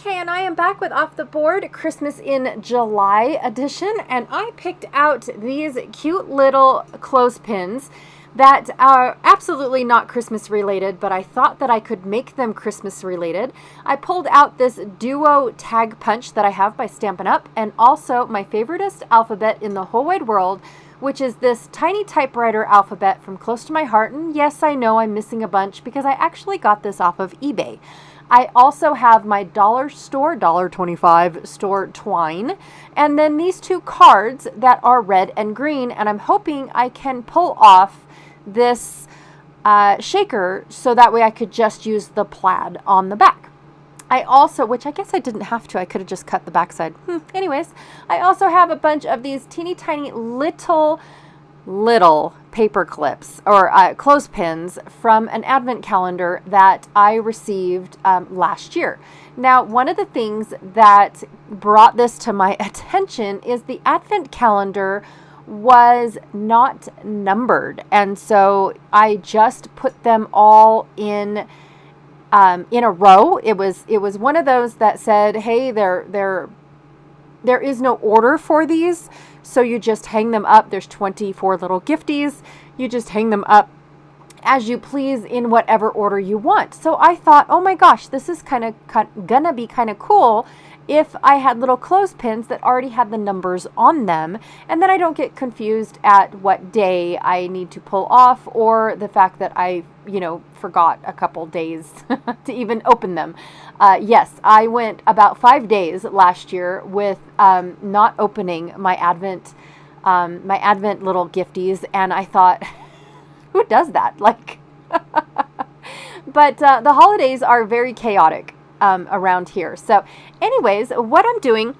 Okay, and I am back with Off the Board Christmas in July edition, and I picked out these cute little clothespins that are absolutely not Christmas related, but I thought that I could make them Christmas related. I pulled out this duo tag punch that I have by Stampin' Up, and also my favoriteest alphabet in the whole wide world, which is this tiny typewriter alphabet from Close to My Heart. And yes, I know I'm missing a bunch because I actually got this off of eBay. I also have my dollar store, $1.25 store twine, and then these two cards that are red and green, and I'm hoping I can pull off this shaker so that way I could just use the plaid on the back. I also, which I guess I didn't have to, I could have just cut the backside. Anyways, I also have a bunch of these teeny tiny little paper clips or clothespins from an advent calendar that I received last year. Now, one of the things that brought this to my attention is the advent calendar was not numbered, and so I just put them all in a row. It was one of those that said, hey, there is no order for these, so you just hang them up. There's 24 little gifties. You just hang them up as you please in whatever order you want. So I thought, oh my gosh, this is gonna be kind of cool if I had little clothespins that already had the numbers on them, and then I don't get confused at what day I need to pull off, or the fact that I, forgot a couple days to even open them. Yes, I went about 5 days last year with not opening my Advent little gifties, and I thought, who does that? But the holidays are very chaotic around here. So anyways, what I'm doing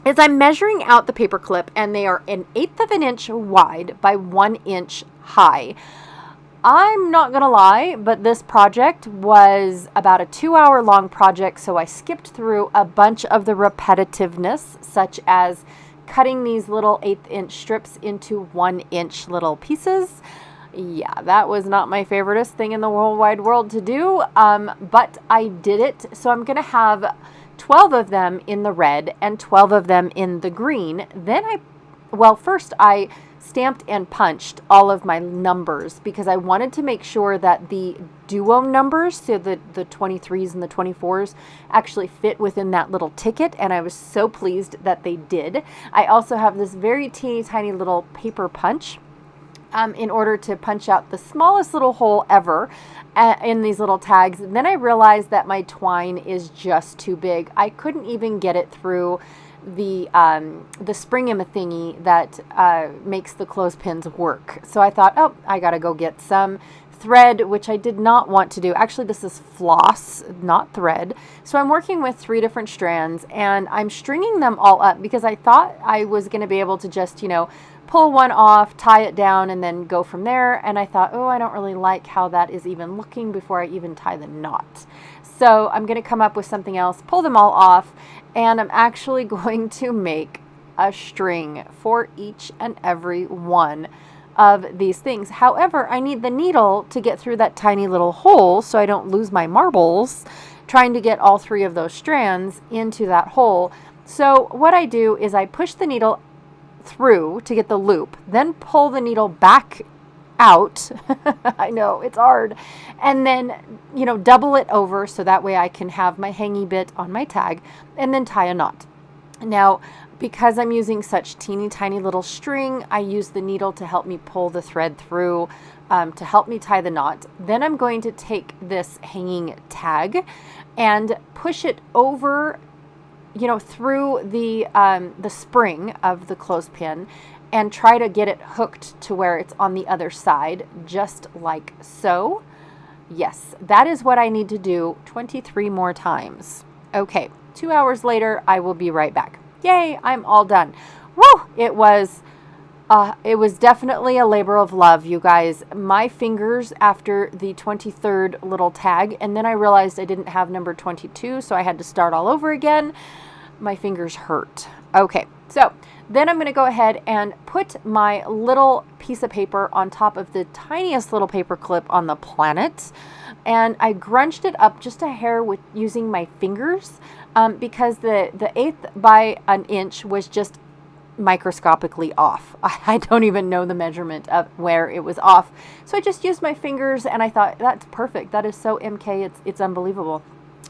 is I'm measuring out the paper clip, and they are 1/8 of an inch wide by 1 inch high. I'm not gonna lie, but this project was about a 2-hour long project, so I skipped through a bunch of the repetitiveness, such as cutting these little 1/8 inch strips into 1 inch little pieces. Yeah, that was not my favoriteest thing in the whole wide world to do, but I did it. So I'm going to have 12 of them in the red and 12 of them in the green. Then first I stamped and punched all of my numbers because I wanted to make sure that the duo numbers, so the 23s and the 24s, actually fit within that little ticket, and I was so pleased that they did. I also have this very teeny tiny little paper punch in order to punch out the smallest little hole ever in these little tags. And then I realized that my twine is just too big. I couldn't even get it through the spring-em thingy that makes the clothespins work. So I thought, oh, I gotta go get some thread, which I did not want to do. Actually, this is floss, not thread. So I'm working with 3 different strands, and I'm stringing them all up because I thought I was going to be able to just, pull one off, tie it down, and then go from there. And I thought, oh, I don't really like how that is even looking before I even tie the knot. So I'm going to come up with something else, pull them all off, and I'm actually going to make a string for each and every one of these things. However, I need the needle to get through that tiny little hole so I don't lose my marbles trying to get all 3 of those strands into that hole. So what I do is I push the needle through to get the loop, then pull the needle back out. I know, it's hard. And then, double it over so that way I can have my hangy bit on my tag, and then tie a knot. Now, because I'm using such teeny tiny little string, I use the needle to help me pull the thread through, to help me tie the knot. Then I'm going to take this hanging tag and push it over, through the spring of the clothespin, and try to get it hooked to where it's on the other side, just like so. Yes, that is what I need to do 23 more times. Okay, 2 hours later, I will be right back. Yay, I'm all done. Woo! It was definitely a labor of love, you guys. My fingers after the 23rd little tag, and then I realized I didn't have number 22, so I had to start all over again. My fingers hurt. Okay, so then I'm going to go ahead and put my little piece of paper on top of the tiniest little paper clip on the planet, and I grunched it up just a hair with using my fingers. because the eighth by an inch was just microscopically off. I don't even know the measurement of where it was off. So I just used my fingers and I thought, that's perfect. That is so MK. It's unbelievable.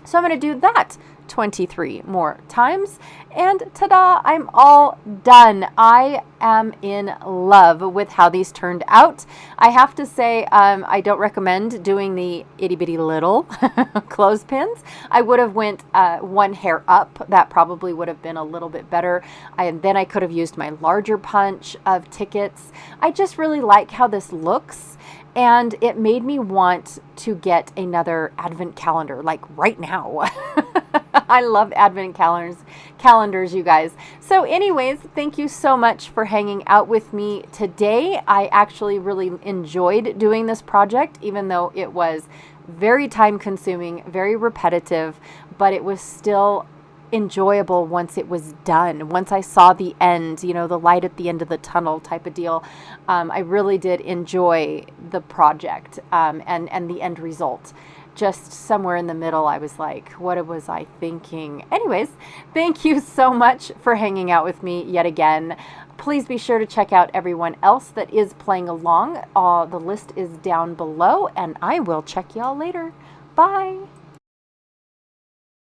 So I'm going to do that 23 more times, and ta-da, I'm all done. I am in love with how these turned out. I have to say, I don't recommend doing the itty bitty little clothespins. I would have went one hair up. That probably would have been a little bit better. Then I could have used my larger punch of tickets. I just really like how this looks. And it made me want to get another advent calendar, like right now. I love advent calendars, you guys. So anyways, thank you so much for hanging out with me today. I actually really enjoyed doing this project, even though it was very time consuming, very repetitive, but it was still enjoyable once it was done. Once I saw the end, you know, the light at the end of the tunnel type of deal, I really did enjoy the project and the end result. Just somewhere in the middle, I was like, what was I thinking? Anyways, thank you so much for hanging out with me yet again. Please be sure to check out everyone else that is playing along. The list is down below, and I will check y'all later. Bye.